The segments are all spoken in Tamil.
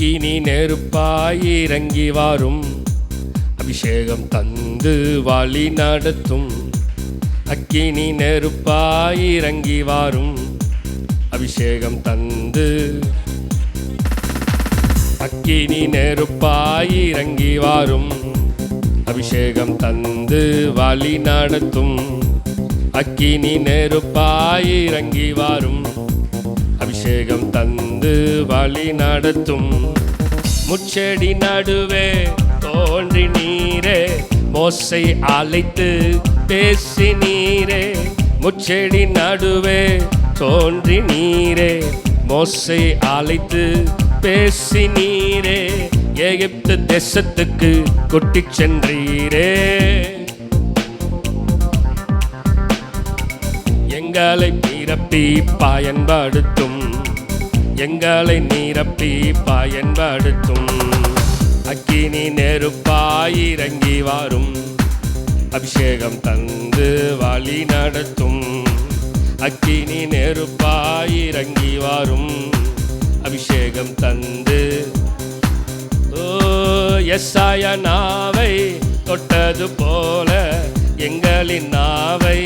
அக்கினி நெருப்பாய் இறங்கி வாரும், அபிஷேகம் தந்து வழி நடத்தும். அக்கினி நெருப்பாய் இறங்கி வாரும், அபிஷேகம் தந்து. அக்கினி நெருப்பாய் இறங்கி வாரும், அபிஷேகம் தந்து வழி நடத்தும். அக்கினி நெருப்பாய் இறங்கி வாரும், அபிஷேகம் தந்து வழி நடத்தும். முச்செடி நடுவே தோன்றி நீரே, மோசை அழைத்து பேசி நீரே. முச்செடி நடுவே தோன்றி நீரே, மோசை அழைத்து பேசி நீரே. எகிப்து தேசத்துக்கு கூட்டிச் சென்றீரே. எங்களை நிரப்பி பயன்படுத்தும், எங்களை நிரப்பி பயன்படுத்தும். அக்கினி நெருப்பாய் இறங்கி வாரும், அபிஷேகம் தந்து வழி நடத்தும். அக்கினி நெருப்பாய் இறங்கி வாரும், அபிஷேகம் தந்து. ஓ எஸ்ஐயா நாவை தொட்டது போல எங்களின் நாவை,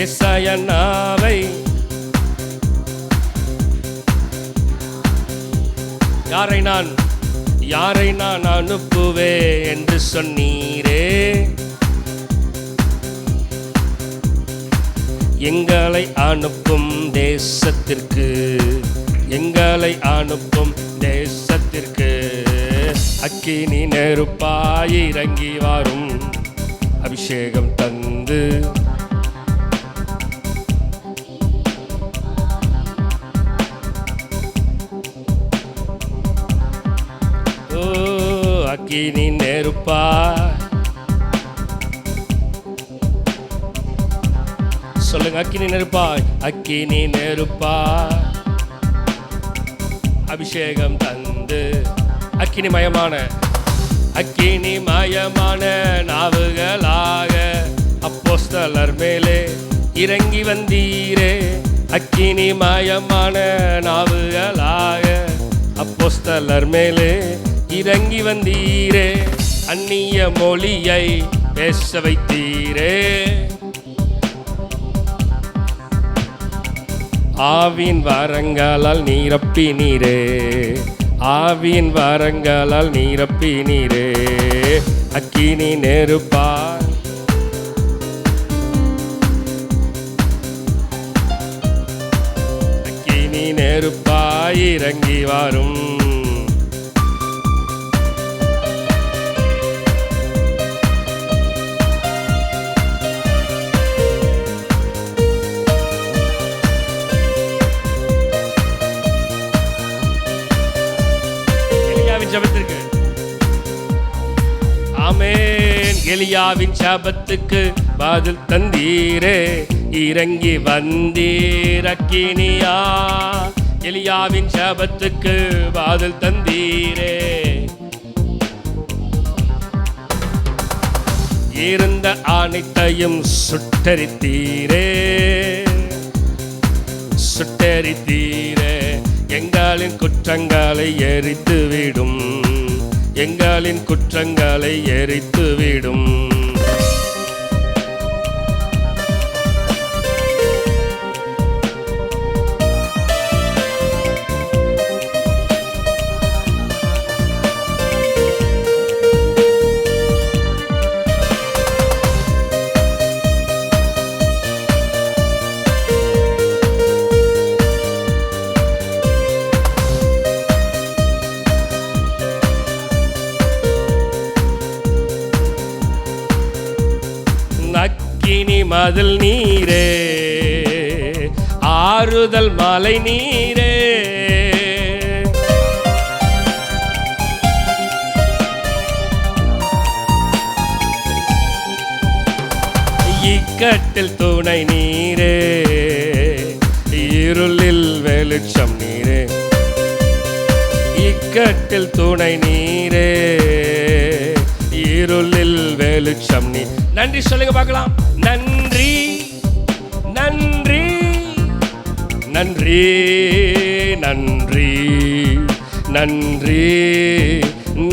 எஸ்ஐயா நாவை. யாரை நான் அனுப்புவே என்று சொன்னீரே. எங்களை அனுப்பும் தேசத்திற்கு, எங்களை அனுப்பும் தேசத்திற்கு. அக்கினி நெருப்பாய் இறங்கி வாரும், அபிஷேகம் தந்து. ஓ அக்கினி நெருப்பாய். சொல்லுங்க, அக்கினி நெருப்பாய், அக்கினி நெருப்பாய். அபிஷேகம் தந்து. அக்கினி மயமான, அக்கினி மயமான நாவுகளாக அப்போஸ்தலர் மேலே இறங்கி வந்தீரே. அக்கினி மயமான நாவுகளாக அப்போஸ்தலர் மேலே இறங்கி வந்தீரே. அந்நிய மொழியை பேச வைத்தீரே. ஆவின் வரங்களால் நீரப்பி நீரே, ஆவின் வரங்களால் நீரப்பி நீரே. அக்கினி நெருப்பாய். அக்கினி நெருப்பாய் இறங்கி வாரும். ஜபத்திற்கு ஆமென். எலியாவின் ஜபத்துக்கு பதில் தந்தீரே, இறங்கி வந்தீர் அக்கினியா. எலியாவின் ஜபத்துக்கு பதில் தந்தீரே. இருந்த அனைத்தையும் சுட்டரித்தீரே, சுட்டரித்தீரே. எங்களின் குற்றங்களை எரித்துவிடும், எங்களின் குற்றங்களை எரித்துவிடும். அக்கினி மதில் நீரே, ஆறுதல் மலை நீரே. இக்கட்டில் துணை நீரே, இருளில் வெளிச்சம் நீரே. இக்கட்டில் துணை நீரே, இருளில் வெளிச்சம் நீ. நன்றி சொல்லுங்க பார்க்கலாம். நன்றி நன்றி நன்றி நன்றி நன்றி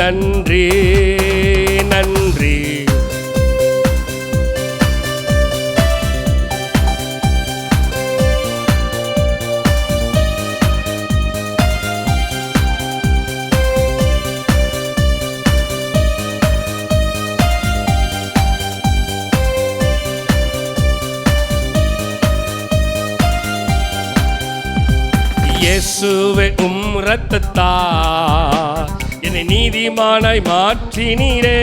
நன்றி நன்றி. இயேசுவே இரத்தத்தால் என்னை நீதிமானாய் மாற்றினீரே.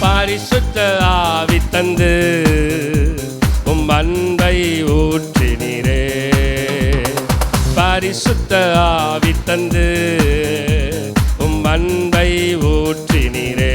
பரிசுத்த ஆவி தந்து அன்பை ஊற்றினீரே. பரிசுத்த ஆவி தந்து அன்பை ஊற்றினீரே.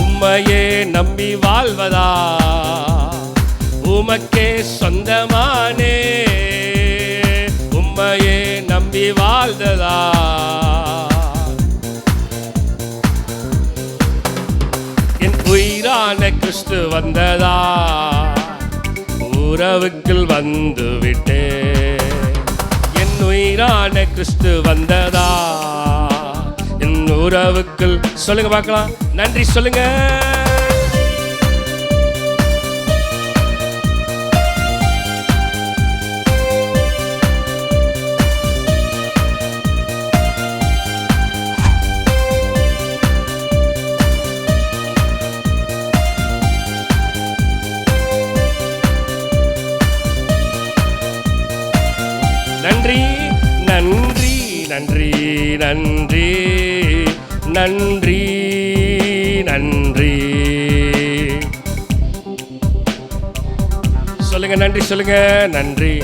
உம்மையே நம்பி வாழ்வதா உமக்கே சொந்தமானே. உம்மையே நம்பி வாழ்ந்ததா என் உயிரான கிறிஸ்து வந்ததா உறவுக்குள் வந்து விட்டே. என் உயிரான கிறிஸ்து வந்ததா என் உறவுக்குள். சொல்லுங்க பார்க்கலாம். நன்றி சொல்லுங்க. நன்றி நன்றி நன்றி நன்றி நன்றி நன்றி. சொல்லுங்க நன்றி சொல்லுங்க. நன்றி.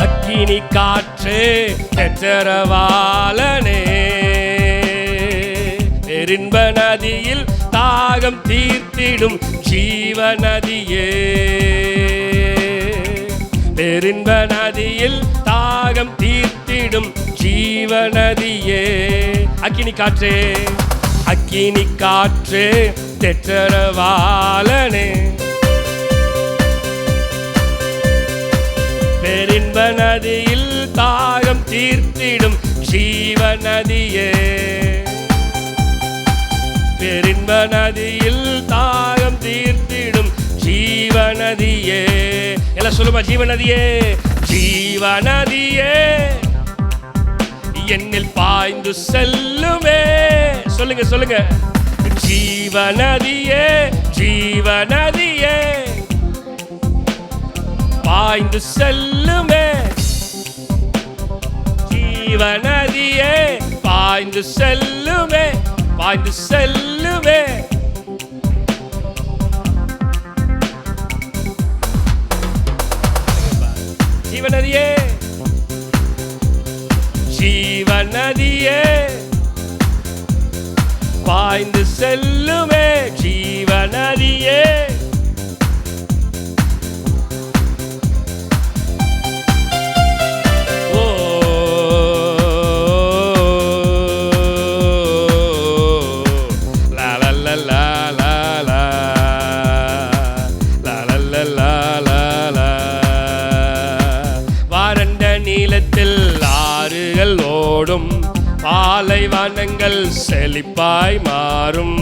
அக்கினி காற்றே பெற்றரவாளனே. பெரின்ப நதியில் தாகம் தீர்த்திடும் ஜீவநதியே. பெரின்ப நதியில் தாகம் தீர்த்திடும் ஜீவநதியே. அக்கினி காற்றே அக்கினி காற்றே பெற்றரவாளனே. பெரின்ப நதியில் தாகம் தீர்த்திடும் ஜீவநதியே. பெரின்ப நதியில் தாகம் தீர்த்திடும் ஜீவநதியே. எல்லாம் சொல்லுமா. ஜீவநதியே ஜீவநதியே என்னில் பாய்ந்து செல்லுமே. சொல்லுங்க சொல்லுங்க. ஜீவநதியே ஜீவநதியே பாய்ந்து செல்லுமே. ஜீவநதியே பாய்ந்து செல்லுமே. பாய்ந்து செல்லுமே. ஜீவநதியே ஜீவநதியே பாய்ந்து செல்லுமே. ஜீவநதியே ஆறுகள் ஓடும் பாலைவனங்கள் செழிப்பாய் மாறும்.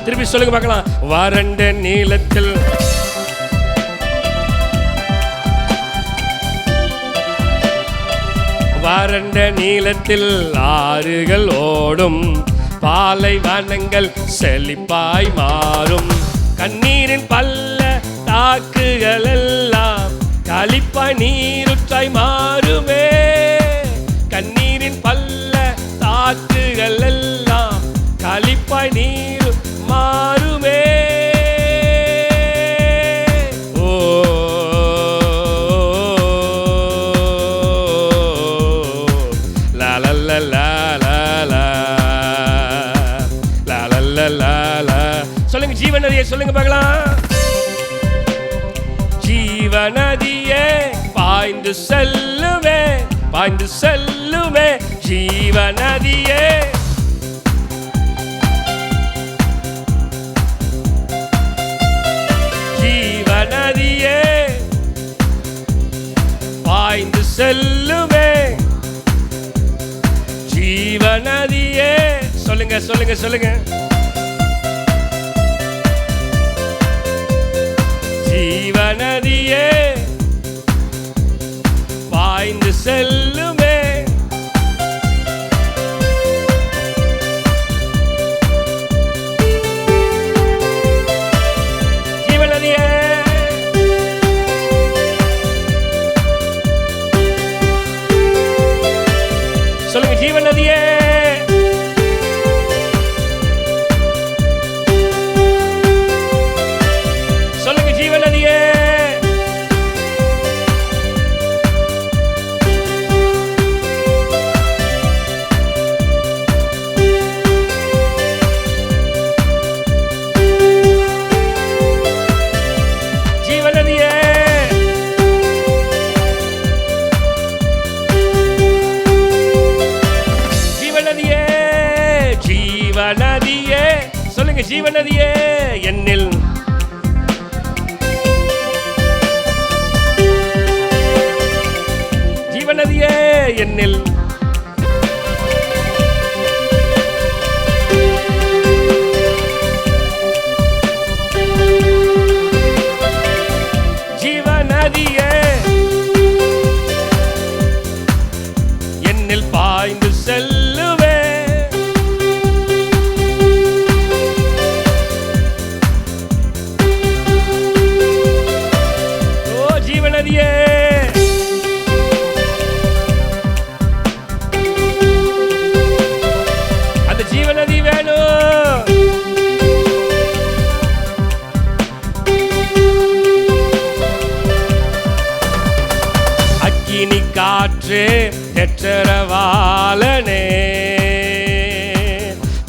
திருப்பி சொல்லுங்க பார்க்கலாம். வறண்ட நீளத்தில் வறண்ட நீளத்தில் ஆறுகள் ஓடும், பாலைவனங்கள் செழிப்பாய் மாறும். கண்ணீரின் பல்ல தாக்குகள் எல்லாம் களிப்பாய் நீருற்றாய் மாறுமே. கண்ணீரின் பல்ல தாக்குகள் எல்லாம் களிப்பாய் நீரு மாறுமே. ஓ லா லா லா லா லா லா லா லா லா. சொல்லுங்க ஜீவநதியே, சொல்லுங்க பார்க்கலாம். ஜீவநதியே பாய்ந்து செல்லுமே, பாய்ந்து செல்லுமே. ஜீவநதியே ஜீவநதியே பாய்ந்து செல்லுமே. ஜீவநதியே சொல்லுங்க சொல்லுங்க சொல்லுங்க. ஜீவநதியே பாய்ந்து செல்லுமே. ஜீவநதியே சொல்லுங்க. ஜீவநதியே சொல்லுங்க. ஜீவநதியே ஜீவநதியே ஜீவநதியே ஜீவநதியே சொல்லுங்க. ஜீவநதியே என்னில் ஜீவநதியே என்னில் ஜீவநதியே என்னில் பாய்ந்து செல்லுவே. ஓ ஜீவநதியே அந்த ஜீவநதி வேணும். அக்கினி காற்று எற்றரவாளனே,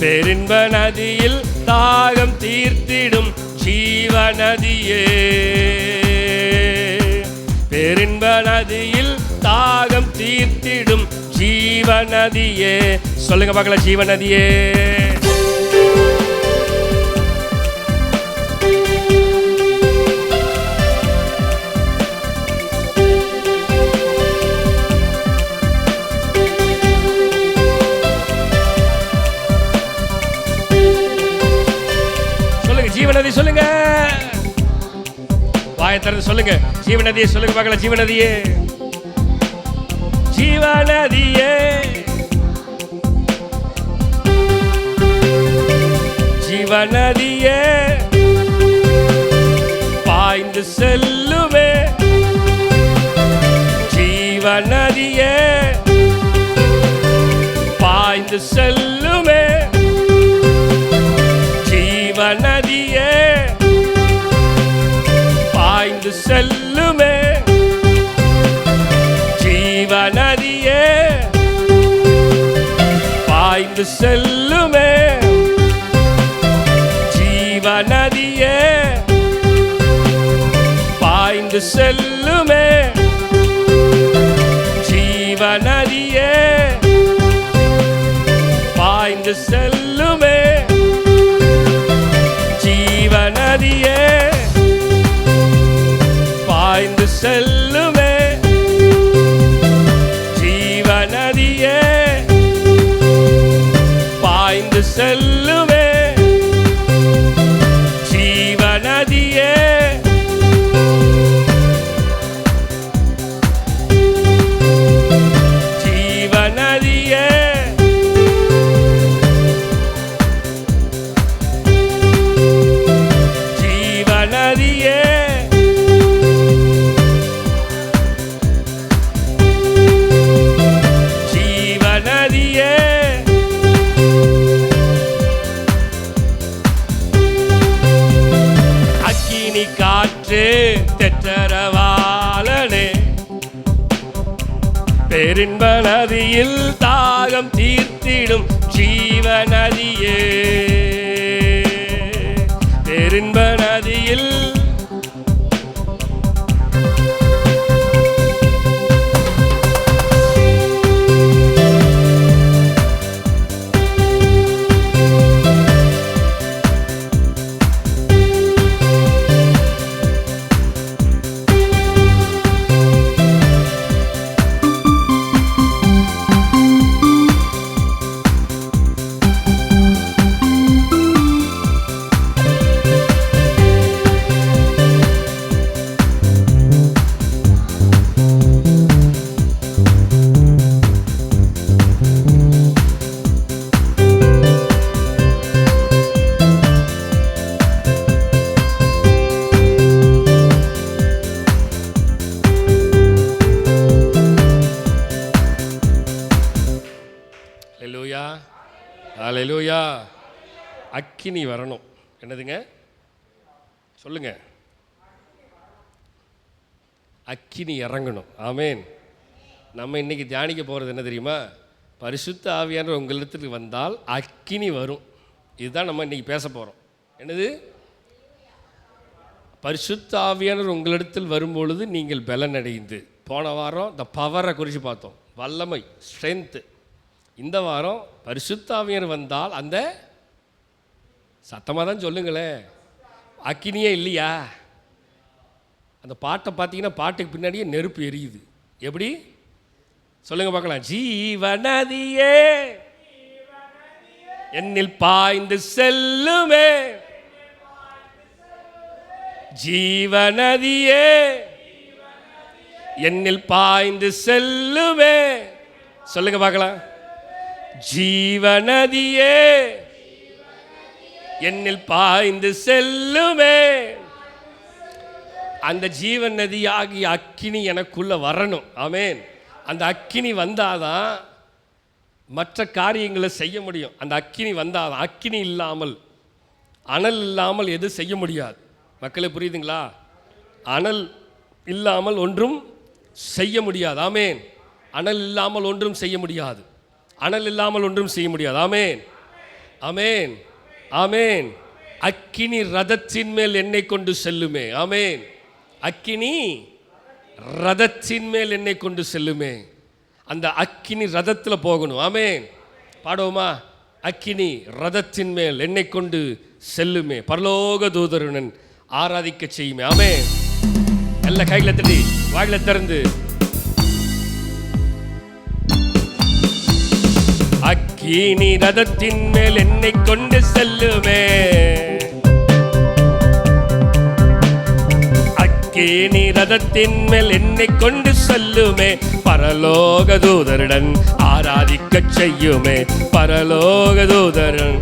பெருன்ப நதியில் தாகம் தீர்த்திடும் ஜீவநதியே. பெருன்ப நதியில் தாகம் தீர்த்திடும் ஜீவநதியே. சொல்லுங்க பார்க்கலாம். ஜீவநதியே சொல்லுங்க. ஜீவநதி சொல்லுங்க. வாயை திறந்து சொல்லுங்க. ஜீவநதியே சொல்லுங்க பார்க்கலாம். ஜீவநதியே ஜீவநதியே ஜீவநதியே பாய்ந்து செல்லுமே. ஜீவநதியே பாய்ந்து செல்லுமே. ஜீவநதியே பாய்ந்து செல்லுமே. ஜீவநதியே பாய்ந்து செல்லுமே. ஜீவநதியே பாய்ந்து செல்லுமே. ஜீவநதியே பாய்ந்து செல்லுமே. ஜீவநதியே பாய்ந்து செல்லுமே. ஜீவநதியே பாய்ந்து செல்லுமே. அக்கினி காற்று தெற்றரவாளனே, பேரின்ப நதியில் தாகம் தீர்த்திடும் ஜீவ நதியே, பேரின்ப நதியில் ஹல்லேலூயா. அக்கினி வரணும். என்னதுங்க சொல்லுங்க? அக்கினி இறங்கணும். ஆமேன். நம்ம இன்னைக்கு தியானிக்க போகிறது என்ன தெரியுமா? பரிசுத்த ஆவியானவர் உங்களிடத்துக்கு வந்தால் அக்கினி வரும். இதுதான் நம்ம இன்னைக்கு பேச போகிறோம். என்னது? பரிசுத்த ஆவியானவர் உங்களிடத்தில் வரும்பொழுது நீங்கள் பலன் அடைந்து. போன வாரம் இந்த பவரை குறித்து பார்த்தோம், வல்லமை, ஸ்ட்ரென்த்து. இந்த வாரம் பரிசுத்த ஆவியானவர் வந்தால் அந்த சத்தமாக தான் சொல்லுங்களேன், அக்கினியே இல்லையா? அந்த பாட்டை பார்த்தீங்கன்னா பாட்டுக்கு பின்னாடியே நெருப்பு எரியுது. எப்படி சொல்லுங்க பார்க்கலாம்? ஜீவநதியே என்னில் பாய்ந்து செல்லுமே, ஜீவநதியே என்னில் பாய்ந்து செல்லுமே. சொல்லுங்க பார்க்கலாம். ஜீவநதியே என்னில் பாய்ந்து செல்லுமே. அந்த ஜீவன் நதியாகிய அக்கினி எனக்குள்ள வரணும். ஆமேன். அந்த அக்கினி வந்தாதான் மற்ற காரியங்களை செய்ய முடியும். அந்த அக்கினி வந்தாதான். அக்கினி இல்லாமல், அனல் இல்லாமல் எது செய்ய முடியாது. மக்களே புரியுதுங்களா? அனல் இல்லாமல் ஒன்றும் செய்ய முடியாது. ஆமேன். அனல் இல்லாமல் ஒன்றும் செய்ய முடியாது. அனல் இல்லாமல் ஒன்றும் செய்ய முடியாது. ஆமேன், ஆமேன், ஆமேன். அக்கினி ரதத்தின் மேல் என்னை கொண்டு செல்லுமே. ஆமேன். அக்கினி ரதத்தின் மேல் என்னை கொண்டு செல்லுமே. அந்த அக்கினி ரதத்தில் போகணும். ஆமேன். பாடுவோமா? அக்கினி ரதத்தின் மேல் என்னை கொண்டு செல்லுமே, பரலோக தூதருடன் ஆராதிக்க செய்யுமே. ஆமேன். எல்லா கைகளை தட்டி வாயில திறந்து அக்கினி ரதத்தின் மேல் என்னை கொண்டு செல்லுமே, அக்கினி ரதத்தின் மேல் என்னை கொண்டு செல்லுமே, பரலோக தூதருடன் ஆராதிக்க செய்யுமே, பரலோக தூதருடன்.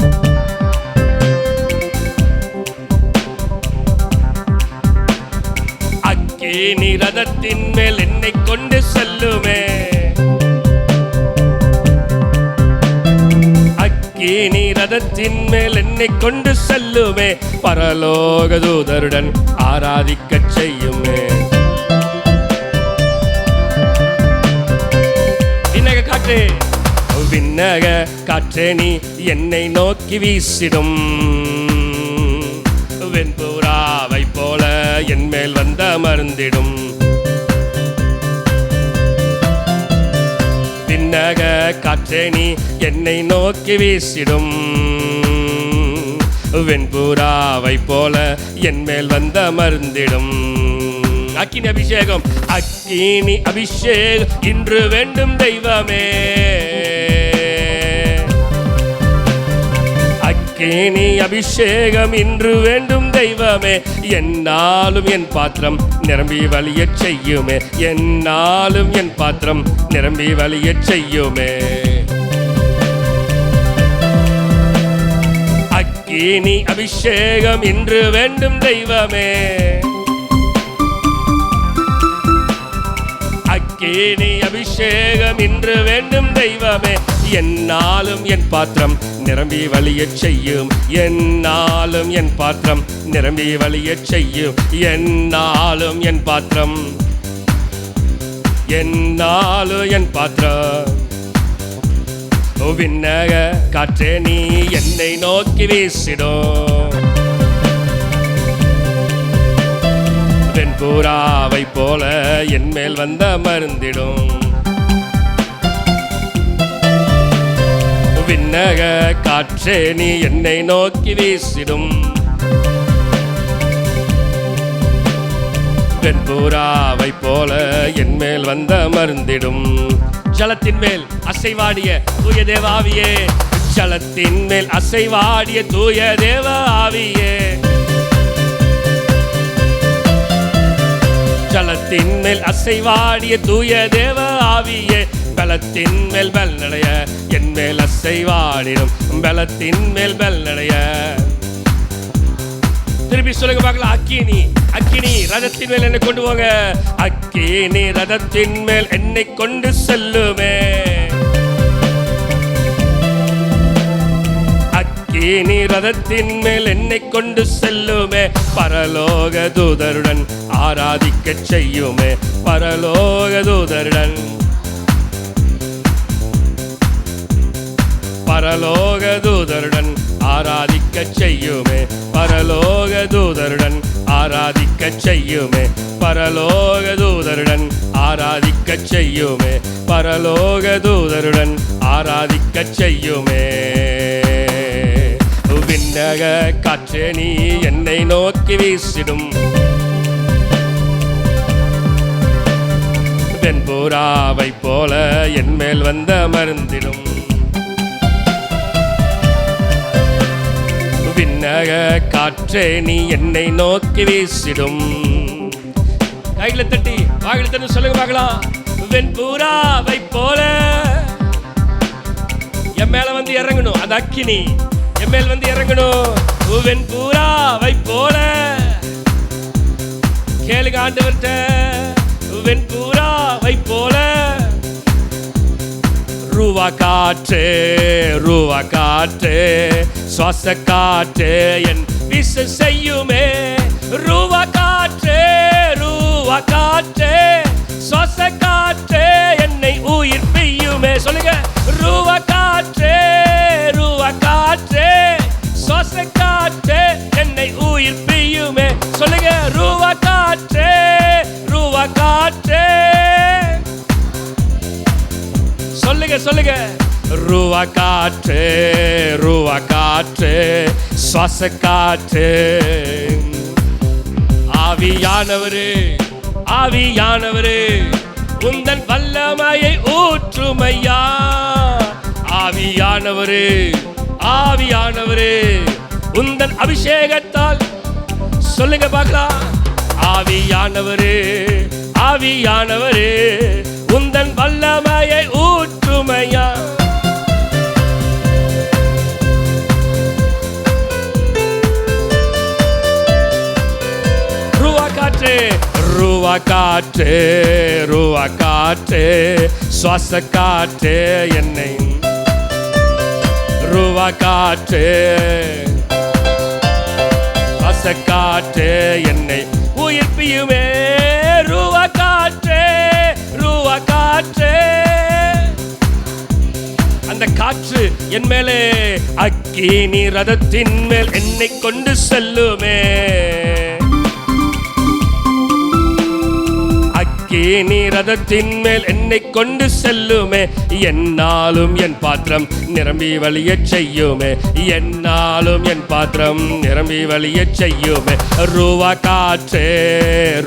அக்கினி ரதத்தின் மேல் என்னை கொண்டு செல்லுமே, அக்கினி ரதத்தின் மேல் என்னை கொண்டு செல்லுமே, பரலோக தூதருடன் ஆராதிக்க செய்யுமே. விண்ணக காற்றே, விண்ணக காற்றே நீ என்னை நோக்கி வீசிடும், வெண்புறாவை போல என் மேல் வந்த மருந்திடும். விண்ணக காற்றே நீ என்னை நோக்கி வீசிடும், வெண்புறாவை போல என் மேல் வந்த மருந்திடும். அக்கினி அபிஷேகம், அக்கினி அபிஷேகம் இன்று வேண்டும் தெய்வமே, அக்கினி அபிஷேகம் இன்று வேண்டும் தெய்வமே. என்னாலும் என் பாத்திரம் நிரம்பி வழியச் செய்யுமே, என்னாலும் என் பாத்திரம் நிரம்பி வழியச் செய்யுமே. அக்கினி அபிஷேகம் இன்று வேண்டும் தெய்வமே, அக்கினி அபிஷேகம் இன்று வேண்டும் தெய்வமே. என்னாலும் என் பாத்திரம் நிரம்பி வழியச் செய்யும். என்னாலும் என் பாத்திரம் நிரம்பி வழியச் செய்யும். என்னாலும் என் பாத்திரம், என்னாலும் என் பாத்திரம். விண்ணக காற்றே நீ என்னை நோக்கி வீசிடும். வெண்புறாவை போல என் மேல் வந்த மருந்திடும். விண்ணக காற்றே நீ என்னை நோக்கி வீசிடும். வெண்புறாவை போல என் மேல் வந்த மருந்திடும். ஜலத்தின் மேல் அசைவாடிய தூய தேவ ஆவியே, ஜலத்தின் மேல் அசைவாடிய தூய தேவ ஆவியே, ஜலத்தின் மேல் அசைவாடிய தூய தேவ ஆவியே, பலத்தின் மேல் பல் நடைய என் மேல் அசைவாடிடும். பலத்தின் மேல் பல் நடைய. திருப்பி சொல்லுங்க பார்க்கலாம். அக்கினி, அக்கினி ரதத்தின் மேல் என்னை கொண்டு போங்க. அக்கினி ரதத்தின் மேல் என்னை கொண்டு செல்லுமே. அக்கினி ரதத்தின் மேல் என்னை கொண்டு செல்லுமே. பரலோக தூதருடன் ஆராதிக்க செய்யுமே. பரலோக தூதருடன், பரலோக தூதருடன் ஆராதிக்க செய்யுமே. பரலோக தூதருடன் ஆராதிக்க செய்யுமே. பரலோக தூதருடன் ஆராதிக்க செய்யுமே. பரலோக தூதருடன் ஆராதிக்க செய்யுமே. விண்ணக காற்றே நீ என்னை நோக்கி வீசிடும். வெண்புறாவை போல என் மேல் வந்த மருந்திடும். விண்ணக காற்றே நீ என்னை நோக்கி வீசிடும். கைகளை தட்டி வாயில தட்டி சொல்லுங்க பார்க்கலாம். வெண்புறாவை போல என் மேல வந்து இறங்கணும். அந்த அக்கினி என் மேல் வந்து இறங்கணும். வெண்புறாவை போல கேளுங்க ஆண்டவர்ட்ட. வெண்புறாவை போல ரூவா காற்றே, ரூவா காற்றே, சுவாச காற்றே என் வீச செய்யுமே. ரூவா காற்றே, ரூவா காற்றே, சுவாச காற்றே என்னை உயிர்ப்பியுமே. சொல்லுங்க. ரூவா காற்றே, ரூவா காற்றே, சுவாச காற்றே என்னை உயிர்ப்பியுமே. சொல்லுங்க. ரூவா காற்றே, ரூவா காற்றே. சொல்லுங்க சொல்லுங்க. ரூவா காற்றே, ரூவா காற்றே, சுவாச காற்றே. ஆவியானவரே, ஆவியானவரே, உந்தன் வல்லமையை ஊற்றுமையா. ஆவியானவரே, ஆவியானவரே, உந்தன் அபிஷேகத்தால். சொல்லுங்க பார்க்கலாம். ஆவியானவரே, ஆவியானவரே, உந்தன் வல்லமையை ஊற்றுமையா. ரூவா காற்றே, ரூவா காற்றே, ரூவா காற்றே, சுவாச காற்றே என்னை. ரூவா காற்றே, சுவாச காற்றே என்னை உயிர்ப்பியுமே. ரூவா காற்றே, ரூவா காற்றே. அந்த காற்று என் மேலே அக்கினி ரதத்தின் மேல் என்னை கொண்டு செல்லுமே. அக்கினி ரதத்தின் மேல் என்னை கொண்டு செல்லுமே. என்னாலும் என் பாத்திரம் நிரம்பி வழியச் செய்யுமே. என்னாலும் என் பாத்திரம் நிரம்பி வழியச் செய்யுமே. ரூவா காற்றே,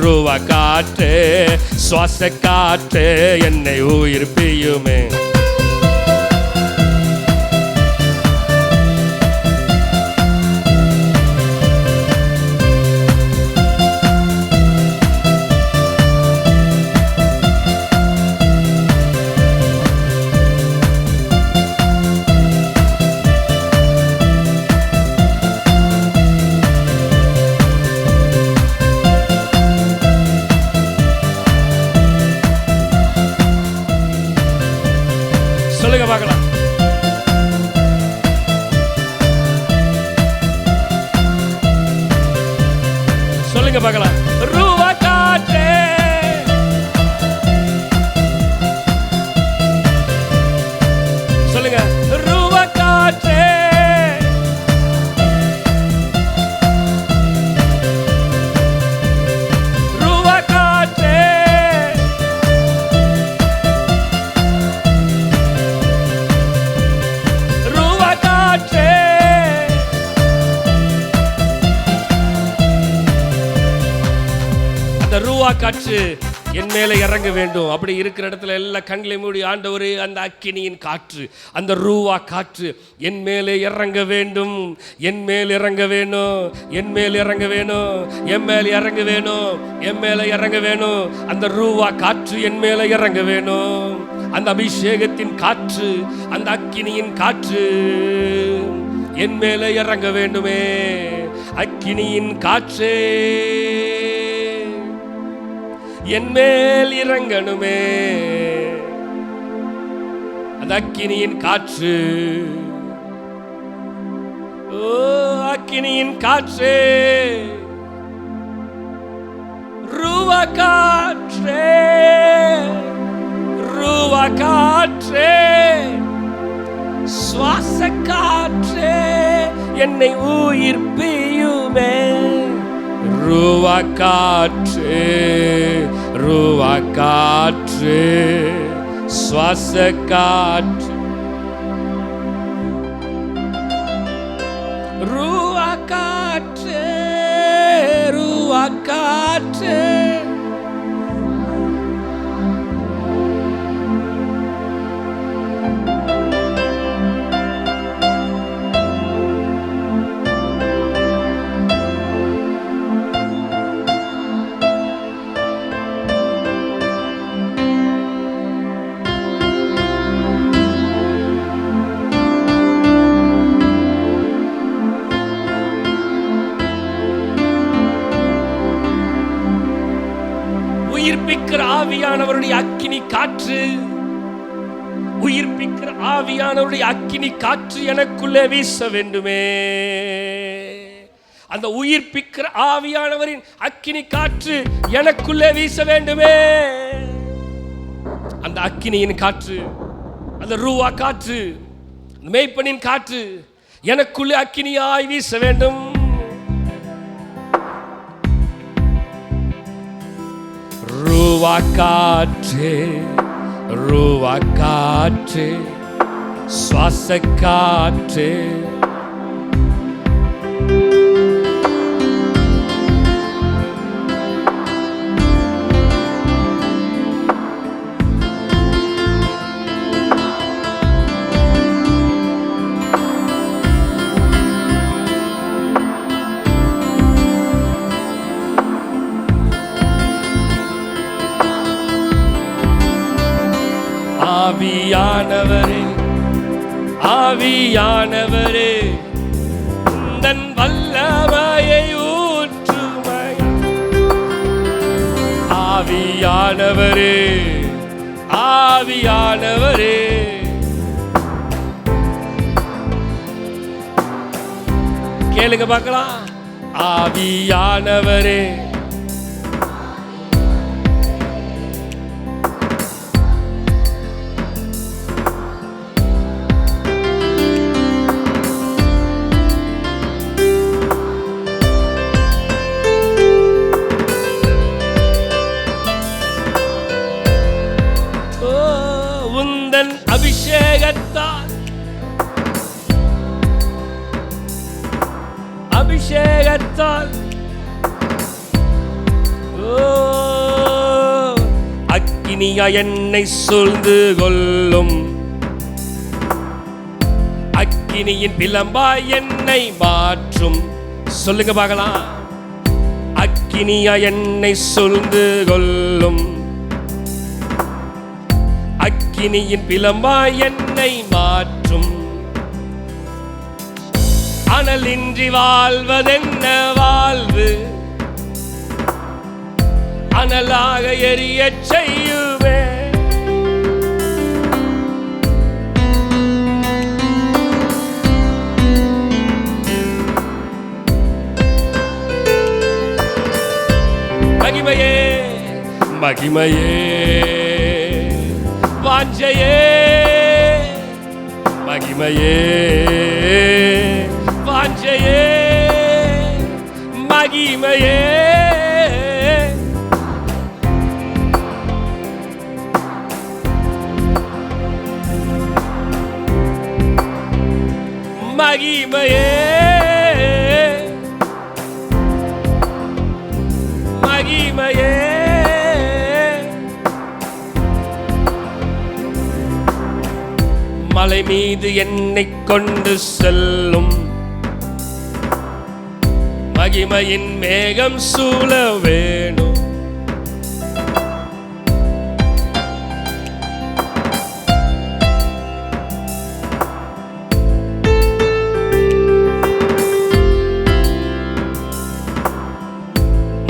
ரூவா காற்றே, சுவாச காற்றே என்னை உயிர்ப்பியுமே. சொல்லுங்க பார்க்கலாம். ரூவா காற்றே, சொல்லுங்க ரூவா காற்றே, ரூவா காற்றே, ரூவா காற்றே. அந்த ரூவா காற்று என் மேலே இறங்க வேண்டும். அப்படி இருக்கிற இடத்துல எல்லாம் கண்களை மூடி, ஆண்டவரே அந்த அக்கினியின் காற்று, அந்த ரூவா காற்று என் மேலே இறங்க வேண்டும், என் மேல் இறங்க வேணும், என் மேல் இறங்க வேணும், என் மேல் இறங்க வேணும், என் மேலே இறங்க வேணும். அந்த ரூவா காற்று என் மேலே இறங்க வேணும். அந்த அபிஷேகத்தின் காற்று, அந்த அக்கினியின் காற்று என் மேலே இறங்க வேண்டுமே. அக்கினியின் காற்றே என் மேல் இறங்கணுமே. அந்த அக்கினியின் காற்று, ஓ அக்கினியின் காற்றே, ரூவா காற்றே, ரூவா காற்றே, சுவாச காற்றே, என்னை உயிர்ப்பியுமே. ரூவா காற்றே, ரூவா காற்றே, சுவாச காற்று, ரூவா காற்றே, ரூவா காற்றே. உயிர்ப்பிக்கிற ஆவியானவருடைய அக்கினி காற்று, உயிர்ப்பிக்கிற ஆவியானவருடைய அக்கினி காற்று எனக்குள்ளே வீச வேண்டுமே. அந்த உயிர்ப்பிக்கிற ஆவியானவரின் அக்கினி காற்று எனக்குள்ளே வீச வேண்டுமே. அந்த அக்கினியின் காற்று, அந்த ரூவா காற்று, மேய்ப்பனின் காற்று எனக்குள்ளே அக்கினியாய் வீச வேண்டும். ரூவா காற்றே, ரூவா காற்றே, சுவாச காற்றே, ஆவியானவரே, ஆவியானவரே, தன் வல்லமையை ஊற்றுமை. ஆவியானவரே, ஆவியானவரே, கேளுங்க பார்க்கலாம். ஆவியானவரே, அபிஷேகத்தால், அபிஷேகத்தால், அக்கினியா என்னை சூழ்ந்து கொள்ளும். அக்கினியின் பிளம்பாய் என்னை மாற்றும். சொல்லுங்க பார்க்கலாம். அக்கினியா என்னை சூழ்ந்து கொள்ளும். அக்கினியின் பிளம்பாய் என்னை மாற்றும். அனலின்றி வாழ்வதென்ன வாழ்வு, அனலாக எரியச் செய்யுமே. மகிமையே மகிமையே வாஞ்சையே மகிமையே வாஞ்சையே மகிமையே மகிமையே மகிமையே மலை மீது என்னை கொண்டு செல்லும் மகிமையின் மேகம் சூழ வேணும்.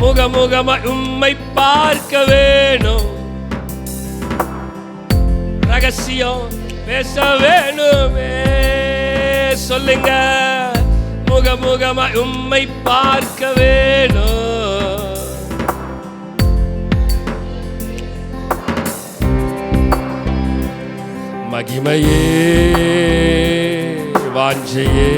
முகமுகமாய் உம்மை பார்க்க வேணும். ரகசியம் பேச வேணுமே. சொல்லுங்க, முகமுகமாய் உம்மை பார்க்க வேணும். மகிமையே வாஞ்சையே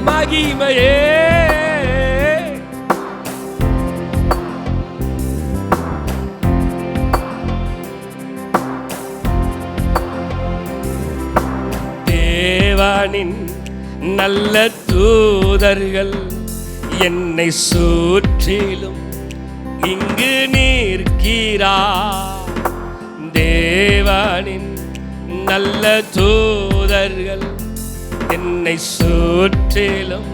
மகிமையே தேவனின் நல்ல தூதர்கள் என்னை சுற்றிலும் இங்கு நிற்கிறார். தேவனின் நல்ல தூதர்கள் என்னை சுற்றிலும்.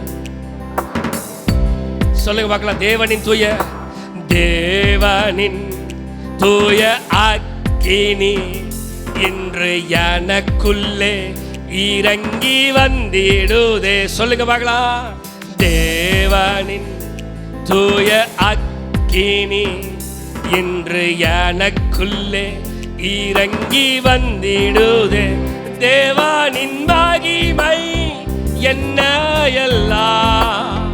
சொல்லுங்க பார்க்கலாம். தேவனின் தூய அக்கினி இன்று எனக்குள்ளே இறங்கி வந்திடுதே. சொல்லுங்க பார்க்கலாம். தேவனின் தூய அக்கினி இன்று எனக்குள்ளே இறங்கி வந்திடுதே. தேவனின் மகிமை என்ன எல்லாம்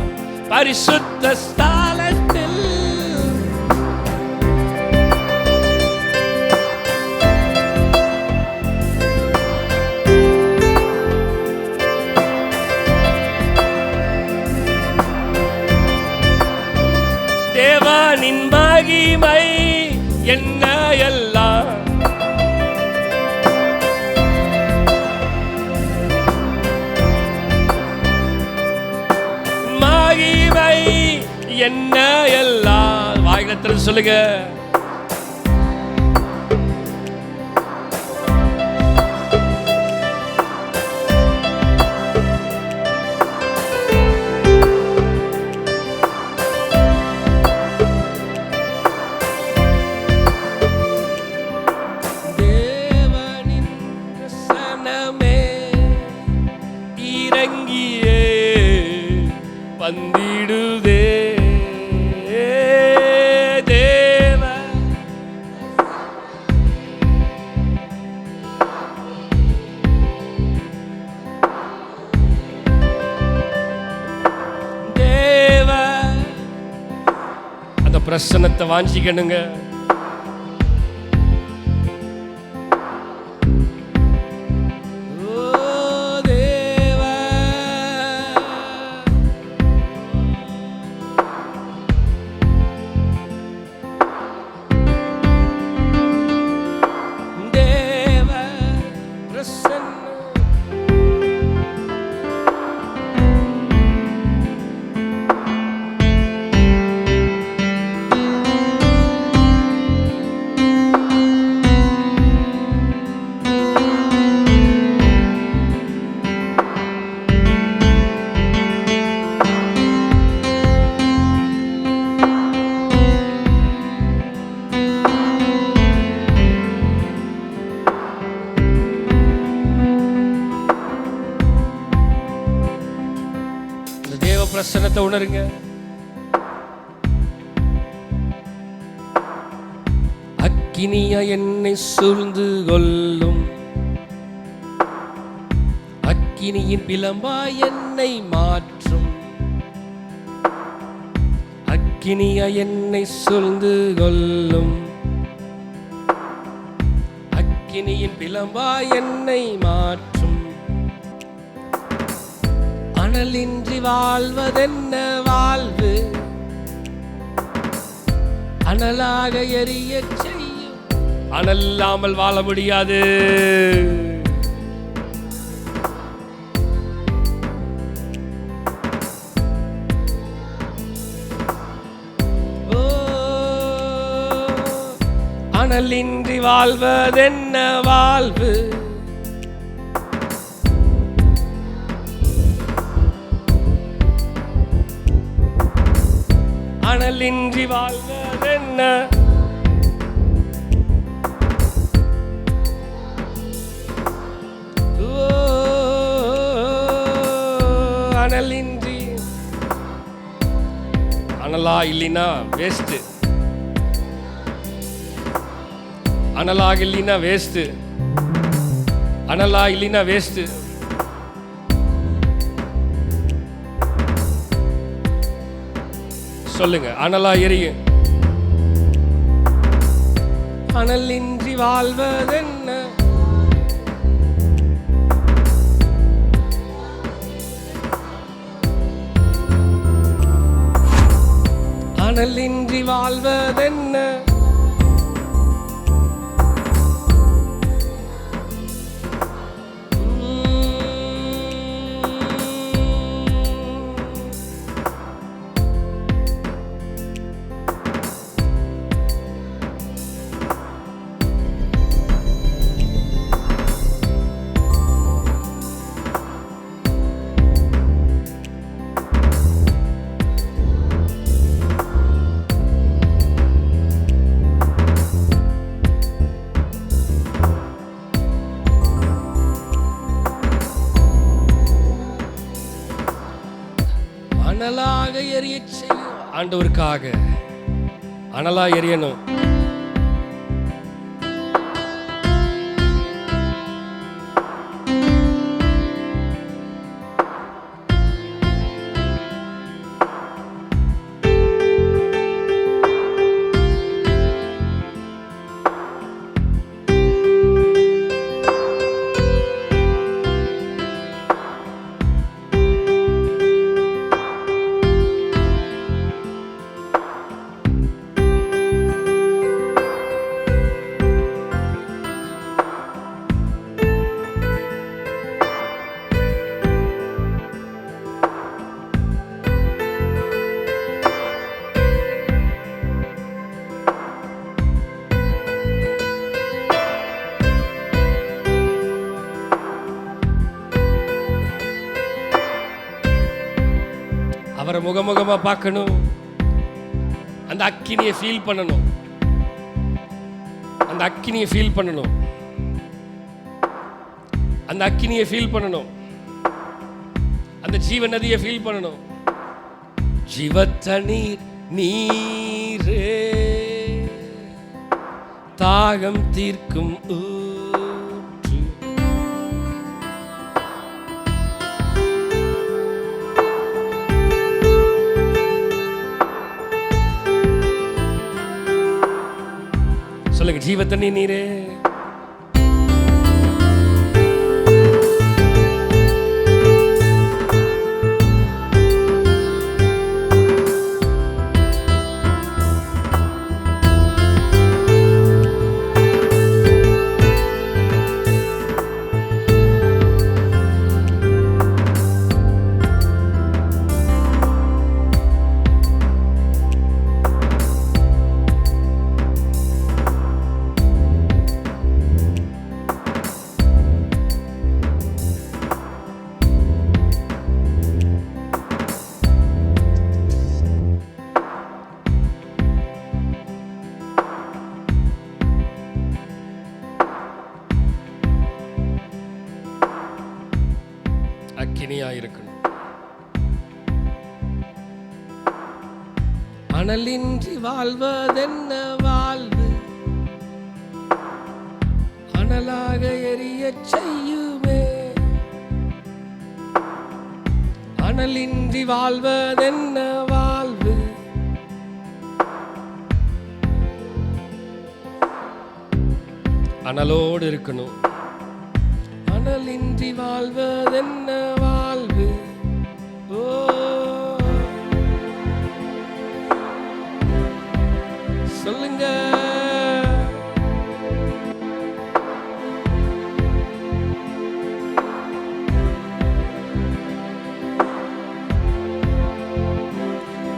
பரிசுத்த ஸ்தலத்தில் தேவனின் மகிமை என்ன எல்லாம் என்ன எல்லாம் வாய்களத்தில் சொல்லுங்க. தேவனின் பிரசன்னமே இறங்கியே வந்திடுதே. பிரசன்னத்தை வாஞ்சிக்கணுங்க. பிரசன்னத்தை உணருங்க. அக்கினியா என்னை சூழ்ந்து கொள்ளும், அக்கினியின் பிளம்பாய் என்னை மாற்றும், அக்கினியா என்னை சூழ்ந்து கொள்ளும், அக்கினியின் பிளம்பாய் என்னை மாற்றும். அனலின்றி வாழ்வதென்ன வாழ்வு, அனலாக எரிய செய்யும். அனல் இல்லாமல் வாழ முடியாது. அனலின்றி வாழ்வதென்ன வாழ்வு, அனலின்றி வாழ்வதென்ன, அனலின்றி. அனலா இல்லைன்னா வேஸ்ட், அனலாக இல்லைன்னா வேஸ்ட், அனலா இல்லைன்னா வேஸ்ட். சொல்லுங்க, அனலா எரியும். அனலின்றி வாழ்வதென்ன, அனலின்றி வாழ்வதென்ன, அனலாக எரிய செய்யும். ஆண்டவருக்காக அனலா எரியணும். அவரை முகமுகமா பார்க்கணும். அந்த அக்கினியை ஃபீல் பண்ணணும். அந்த அக்கினியை ஃபீல் பண்ணணும். அந்த அக்கினியை ஃபீல் பண்ணணும். அந்த ஜீவ நதியை ஃபீல் பண்ணணும். ஜீவ தண்ணீர் நீரே, தாகம் தீர்க்கும் ஊற்று. சொல்லுங்க, ஜீவ தண்ணீர் நீரே. அக்கினியா இருக்கணும். அனலின்றி வாழ்வதென்ன வாழ்வு, அனலாக எரிய செய்யுமே. அனலின்றி வாழ்வதென்ன வாழ்வு, அனலோடு இருக்கணும். அனலின்றி வாழ்வதென்ன வாழ்வு, ஓ சொல்லுங்க.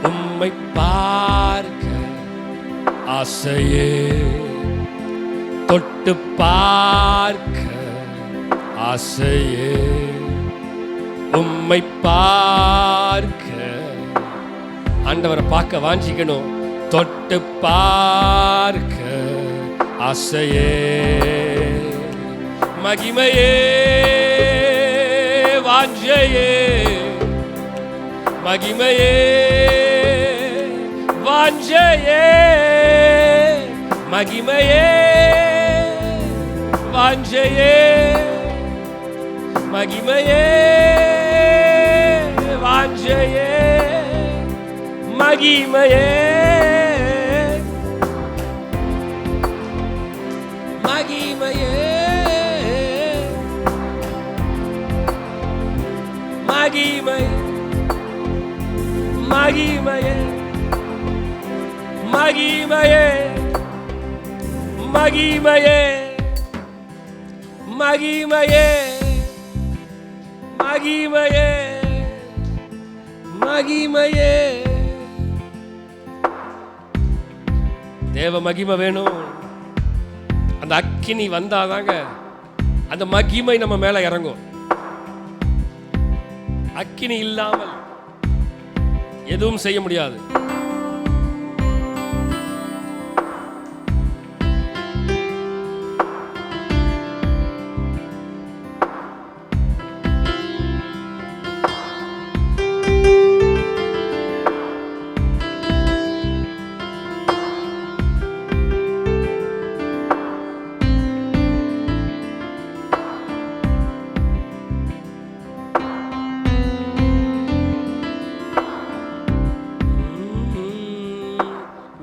உம்மை பார்க்க ஆசையே, தொட்டு பார்க்க ஆசையே, உம்மை பார்க்க. ஆண்டவரை பார்க்க வாஞ்சிக்கணும். தொட்டு பார்க்க ஆசையே, மகிமையே வாஞ்சையே, மகிமையே வாஞ்சையே, மகிமையே வாஞ்சையே, மகிமையே வாஞ்சையே, மகிமையே மகிமையே மகிமை மகிமையே மகிமையே மகிமையே மகிமையே மகிமையே மகிமையே. தேவ மகிமை வேணும். அந்த அக்கினி வந்தாதாங்க அந்த மகிமை நம்ம மேல இறங்கும். அக்கினி இல்லாமல் எதுவும் செய்ய முடியாது.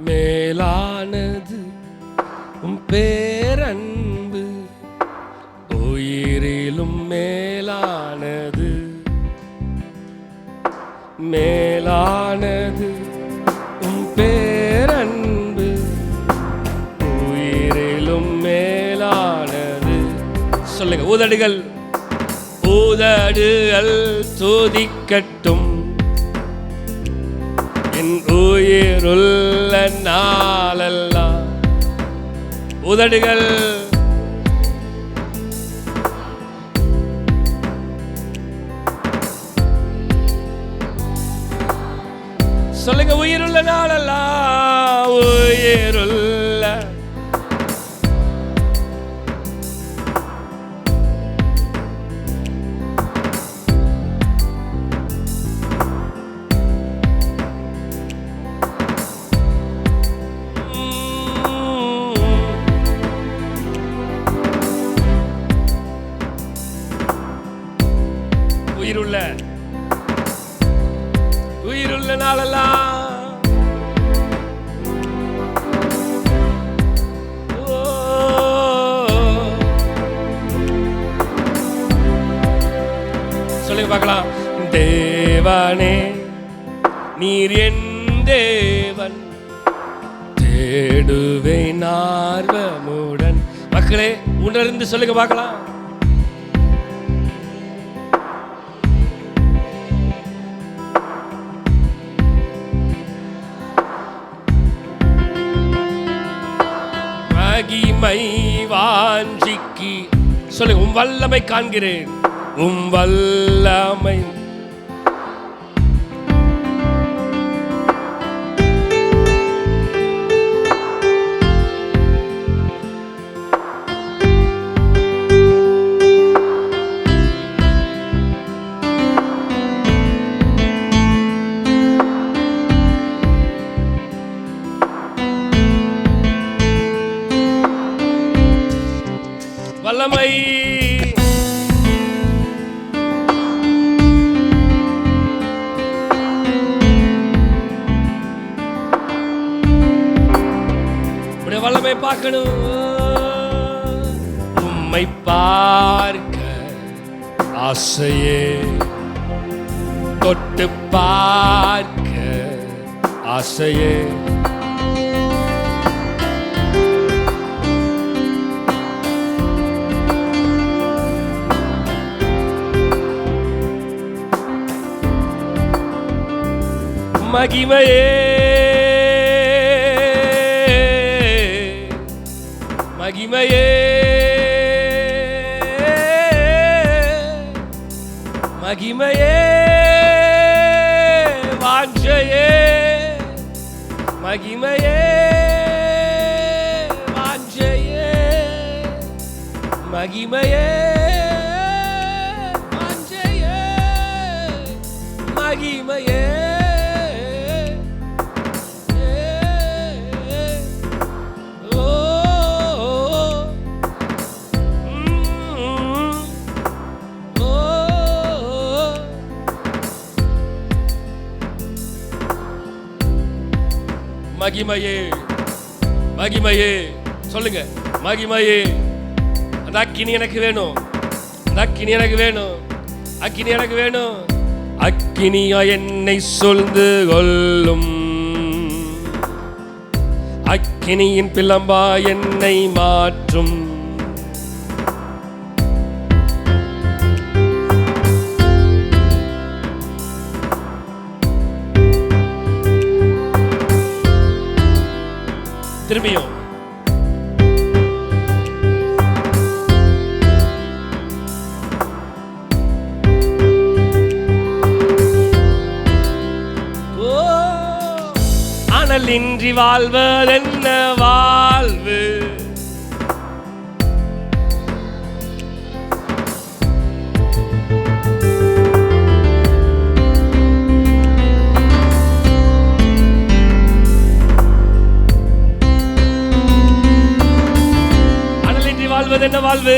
மேலானது உம் பேரன்பு, உயிரிலும் மேலானது, மேலானது உம் பேரன்பு, உயிரிலும் மேலானது. சொல்லுங்க. உதடுகள் உதடுகள் துதிக்கட்டும், என் உயிருள்ள நாளெல்லாம். உதடுகள் சொல்லுங்க. உயிருள்ள நாளெல்லாம், உயிருள்ள உயிருள்ள உயிருள்ள நாளெல்லாம். சொல்லுங்க பார்க்கலாம். தேவனே நீர் என் தேவன், தேடுவேன் ஆர்வமுடன். மக்களே உணர்ந்து சொல்லுங்க பார்க்கலாம். மகிமை வாஞ்சிக்கு சொல்லுங்க. உம் வல்லமை காண்கிறேன், உம் வல்லமை. வல்லமை பார்க்கணும், உம்மை பார்க்க ஆசையே, தொட்டு பார்க்க ஆசையே. மகிமையே மகிமையே மகிமையே வாஞ்சையே, மகிமையே வாஞ்சையே, மகிமையே வாஞ்சையே, மகிமையே. மகிமையே மகிமையே சொல்லுங்க, மகிமையே. அந்த அக்கினி எனக்கு வேணும், அந்த அக்கினி எனக்கு வேணும், அக்கினி எனக்கு வேணும். அக்கினியா என்னை சூழ்ந்து கொள்ளும், அக்கினியின் பிளம்பா என்னை மாற்றும். திரும்பியும் அனலின்றி வாழ்வதென்ன வாழ்வு, வாழ்வது என்ன வாழ்வு?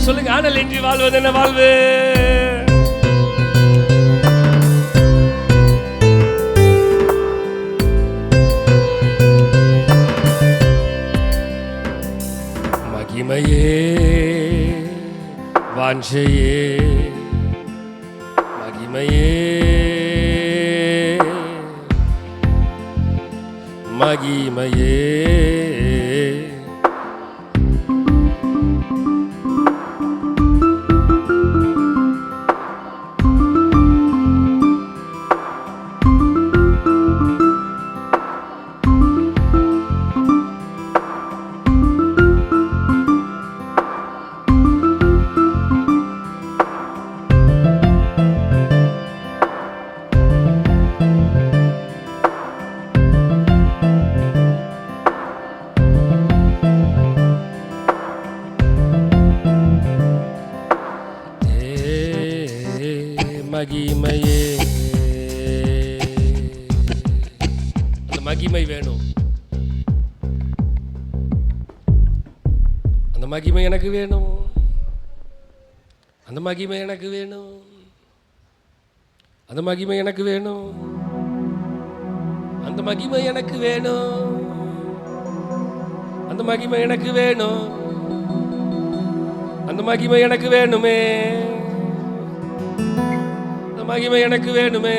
சொல்லுங்க, அனல் இன்றி வாழ்வது என்ன வாழ்வு? மகிமையே வாஞ்சையே, மகிமையே மகிமையே. மகிமையே, அந்த மகிமை வேணும், அந்த மகிமை எனக்கு வேணும், அந்த மகிமை எனக்கு வேணும், அந்த மகிமை எனக்கு வேணும், அந்த மகிமை எனக்கு வேணும், அந்த மகிமை எனக்கு வேணும், அந்த மகிமை எனக்கு வேணுமே, மகிமை எனக்கு வேணுமே.